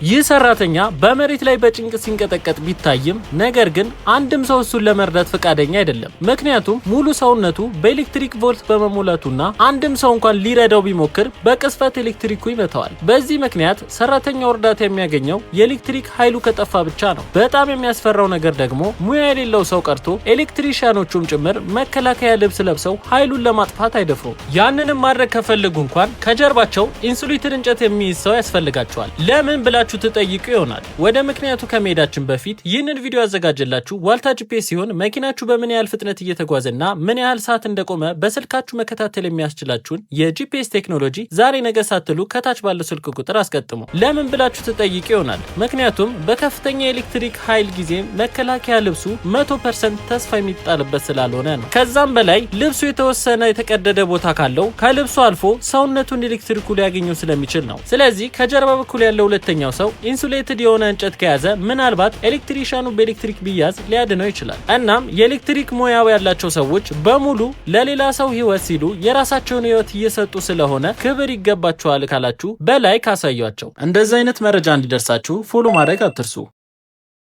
ይህ ሰራተኛ በመሬት ላይ በጭንቅ ሲንቀጠቀጥ ቢታይም ነገር ግን አንድም ሰው እሱን ለመርዳት ፈቃደኛ አይደለም። ምክንያቱም ሙሉ ሰውነቱ በኤሌክትሪክ ቮልት በመሙላቱና አንድም ሰው እንኳን ሊረዳው ቢሞክር በቅስፈት ኤሌክትሪኩ ይመታዋል። በዚህ ምክንያት ሰራተኛው እርዳታ የሚያገኘው የኤሌክትሪክ ኃይሉ ከጠፋ ብቻ ነው። በጣም የሚያስፈራው ነገር ደግሞ ሙያ የሌለው ሰው ቀርቶ ኤሌክትሪሻኖቹም ጭምር መከላከያ ልብስ ለብሰው ኃይሉን ለማጥፋት አይደፍሩም። ያንንም ማድረግ ከፈለጉ እንኳን ከጀርባቸው ኢንሱሌተር እንጨት የሚይዝ ሰው ያስፈልጋቸዋል። ለምን ብላችሁ ትጠይቁ ይሆናል። ወደ ምክንያቱ ከመሄዳችን በፊት ይህንን ቪዲዮ ያዘጋጀላችሁ ዋልታ ጂፒኤስ ሲሆን መኪናችሁ በምን ያህል ፍጥነት እየተጓዘና ምን ያህል ሰዓት እንደቆመ በስልካችሁ መከታተል የሚያስችላችሁን የጂፒኤስ ቴክኖሎጂ ዛሬ ነገ ሳትሉ ከታች ባለው ስልክ ቁጥር አስቀጥሙ። ለምን ብላችሁ ትጠይቁ ይሆናል። ምክንያቱም በከፍተኛ የኤሌክትሪክ ኃይል ጊዜ መከላከያ ልብሱ 100% ተስፋ የሚጣልበት ስላልሆነ ነው። ከዛም በላይ ልብሱ የተወሰነ የተቀደደ ቦታ ካለው ከልብሱ አልፎ ሰውነቱን ኤሌክትሪኩ ሊያገኘው ስለሚችል ነው። ስለዚህ ከጀርባ በኩል ያለው ሁለተኛው ሰው ኢንሱሌትድ የሆነ እንጨት ከያዘ ምናልባት ኤሌክትሪሻኑ በኤሌክትሪክ ቢያዝ ሊያድነው ይችላል። እናም የኤሌክትሪክ ሙያው ያላቸው ሰዎች በሙሉ ለሌላ ሰው ህይወት ሲሉ የራሳቸውን ህይወት እየሰጡ ስለሆነ ክብር ይገባቸዋል ካላችሁ በላይ ካሳያቸው። እንደዚህ አይነት መረጃ እንዲደርሳችሁ ፎሎ ማድረግ አትርሱ።